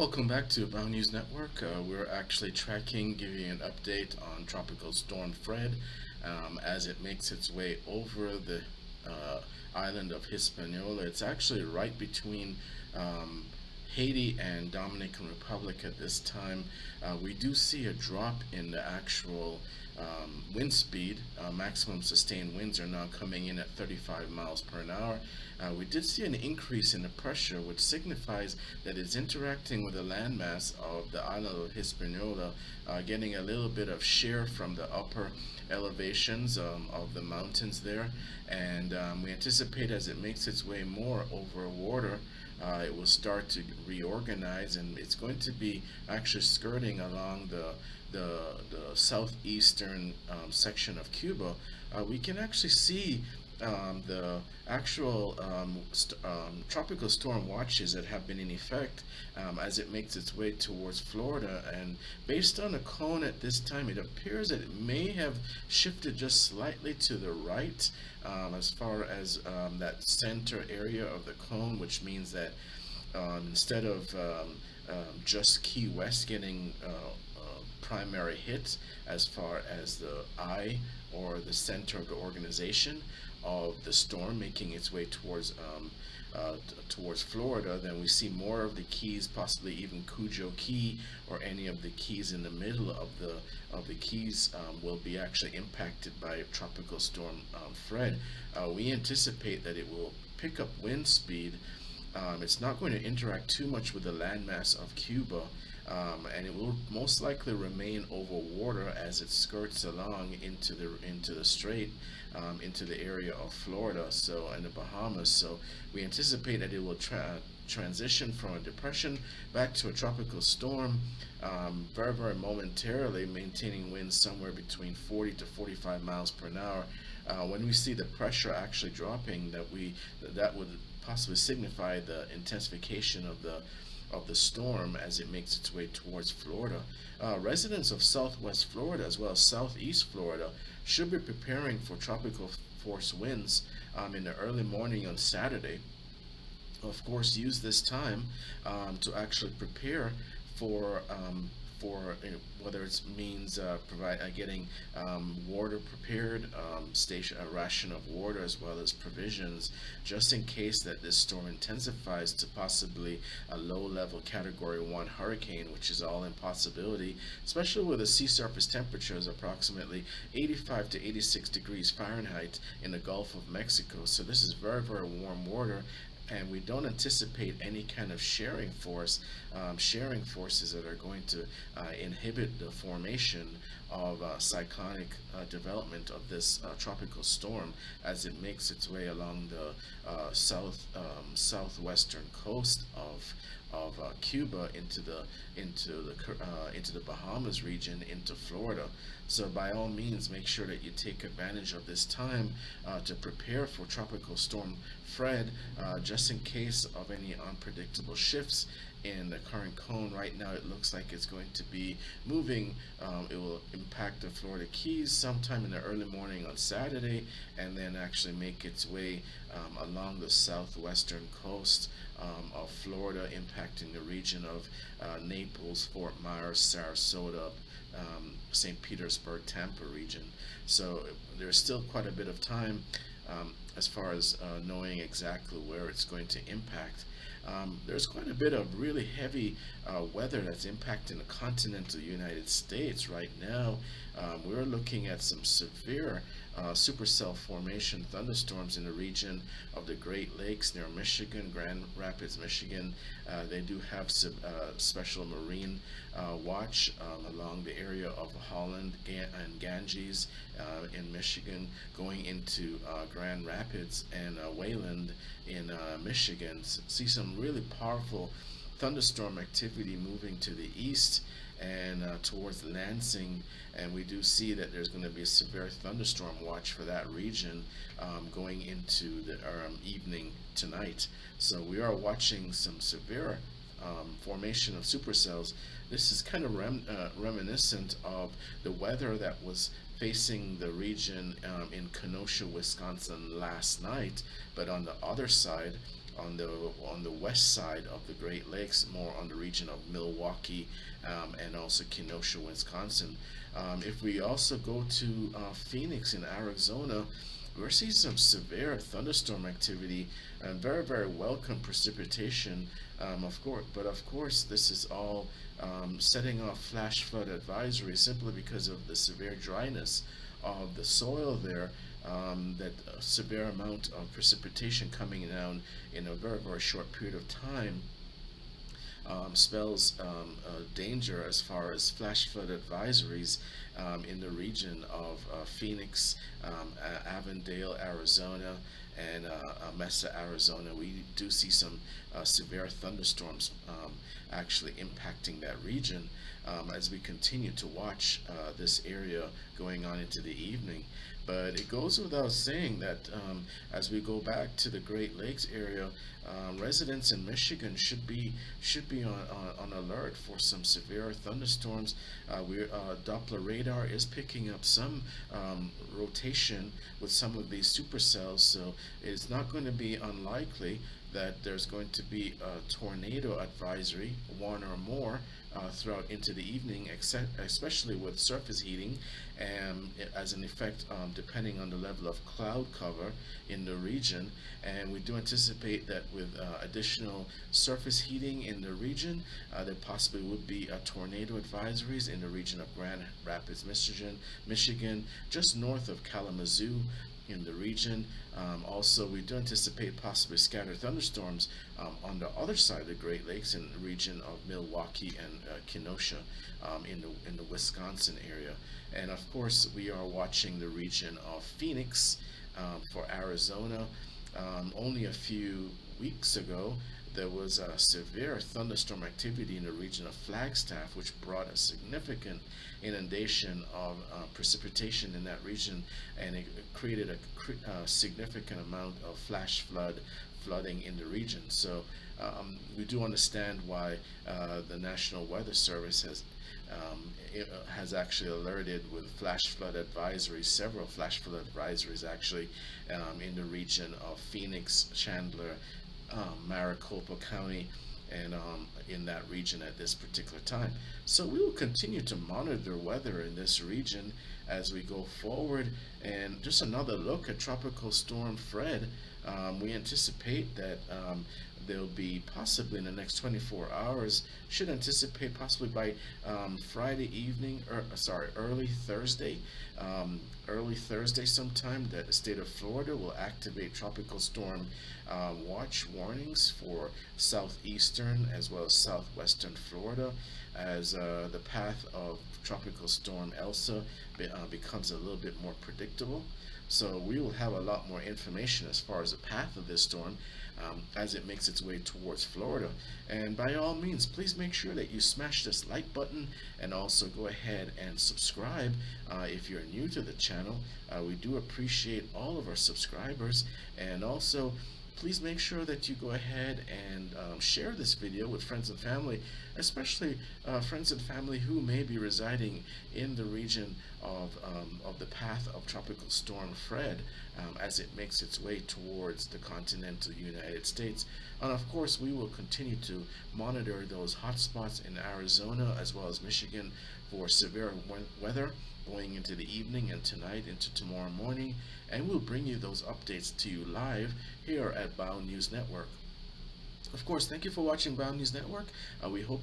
Welcome back to Bow News Network. We're actually tracking, giving you an update on Tropical Storm Fred as it makes its way over the island of Hispaniola. It's actually right between um, Haiti and Dominican Republic at this time. We do see a drop in the actual wind speed. Maximum sustained winds are now coming in at 35 miles per hour. We did see an increase in the pressure, which signifies that it's interacting with the landmass of the island of Hispaniola, getting a little bit of shear from the upper elevations of the mountains there. And we anticipate as it makes its way more over water, it will start to reorganize, and it's going to be actually skirting along the southeastern section of Cuba. We can actually see the actual tropical storm watches that have been in effect as it makes its way towards Florida. And based on the cone at this time, it appears that it may have shifted just slightly to the right as far as that center area of the cone, which means that instead of just Key West getting primary hit as far as the eye or the center of the organization of the storm making its way towards Florida, then we see more of the keys, possibly even Cujo Key or any of the keys in the middle of the keys will be actually impacted by Tropical Storm Fred. We anticipate that it will pick up wind speed. It's not going to interact too much with the landmass of Cuba, and it will most likely remain over water as it skirts along into the strait, into the area of Florida, so and the Bahamas. So we anticipate that it will transition from a depression back to a tropical storm, very momentarily, maintaining winds somewhere between 40 to 45 miles per hour. When we see the pressure actually dropping, that would possibly signify the intensification of the storm as it makes its way towards Florida. Residents of southwest Florida as well as southeast Florida should be preparing for tropical force winds in the early morning on Saturday. Of course, use this time to actually prepare for whether it means getting water prepared, station a ration of water as well as provisions, just in case that this storm intensifies to possibly a low-level Category 1 hurricane, which is all in possibility, especially with the sea surface temperatures approximately 85 to 86 degrees Fahrenheit in the Gulf of Mexico. So this is very warm water, and we don't anticipate any kind of sharing forces that are going to inhibit the formation of cyclonic development of this tropical storm as it makes its way along the southwestern coast of Cuba into the Bahamas region, into Florida. So by all means, make sure that you take advantage of this time to prepare for Tropical Storm Fred, just in case of any unpredictable shifts in the current cone. Right now, it looks like it's going to be moving. It will impact the Florida Keys sometime in the early morning on Saturday, and then actually make its way along the southwestern coast of Florida, impacting the region of Naples, Fort Myers, Sarasota, St. Petersburg, Tampa region. So there's still quite a bit of time as far as knowing exactly where it's going to impact. There's quite a bit of really heavy weather that's impacting the continental United States right now. We're looking at some severe supercell formation thunderstorms in the region of the Great Lakes near Michigan, Grand Rapids, Michigan. They do have special marine watch along the area of Holland and Ganges in Michigan, going into Grand Rapids and Wayland in Michigan. See some really powerful thunderstorm activity moving to the east and towards Lansing, and we do see that there's going to be a severe thunderstorm watch for that region going into the evening tonight. So we are watching some severe formation of supercells. This is kind of reminiscent of the weather that was facing the region in Kenosha, Wisconsin last night, but on the other side on the west side of the Great Lakes, more on the region of Milwaukee, and also Kenosha, Wisconsin. If we also go to Phoenix in Arizona, we're seeing some severe thunderstorm activity and very, very welcome precipitation, of course. But of course, this is all setting off flash flood advisory simply because of the severe dryness of the soil there. That severe amount of precipitation coming down in a very, very short period of time spells danger as far as flash flood advisories in the region of Phoenix, Avondale, Arizona, and Mesa, Arizona. We do see some severe thunderstorms actually impacting that region as we continue to watch this area going on into the evening. But it goes without saying that as we go back to the Great Lakes area, residents in Michigan should be on alert for some severe thunderstorms. Doppler radar is picking up some rotation with some of these supercells, so it's not going to be unlikely that there's going to be a tornado advisory, one or more, throughout into the evening, especially with surface heating, and as an effect, depending on the level of cloud cover in the region. And we do anticipate that with additional surface heating in the region, there possibly would be tornado advisories in the region of Grand Rapids, Michigan, just north of Kalamazoo in the region. Also, we do anticipate possibly scattered thunderstorms on the other side of the Great Lakes in the region of Milwaukee and Kenosha in the Wisconsin area. And of course, we are watching the region of Phoenix for Arizona. Only a few weeks ago, there was a severe thunderstorm activity in the region of Flagstaff, which brought a significant inundation of precipitation in that region, and it created a significant amount of flash flooding in the region. So we do understand why the National Weather Service has actually alerted with flash flood advisories, several flash flood advisories actually, in the region of Phoenix, Chandler, Maricopa County, and in that region at this particular time. So we will continue to monitor weather in this region as we go forward. And just another look at Tropical Storm Fred. We anticipate that there'll be possibly in the next 24 hours, should anticipate possibly by Friday evening, or sorry, early Thursday sometime, that the state of Florida will activate tropical storm watch warnings for southeastern as well as southwestern Florida as the path of tropical storm Elsa becomes a little bit more predictable. So we will have a lot more information as far as the path of this storm as it makes its way towards Florida. And by all means, please make sure that you smash this like button and also go ahead and subscribe if you're new to the channel. We do appreciate all of our subscribers, and also please make sure that you go ahead and share this video with friends and family, especially friends and family who may be residing in the region of the path of Tropical Storm Fred as it makes its way towards the continental United States. And of course, we will continue to monitor those hotspots in Arizona as well as Michigan for severe weather going into the evening and tonight into tomorrow morning, and we'll bring you those updates to you live here at Bound News Network. Of course, thank you for watching Bound News Network. We hope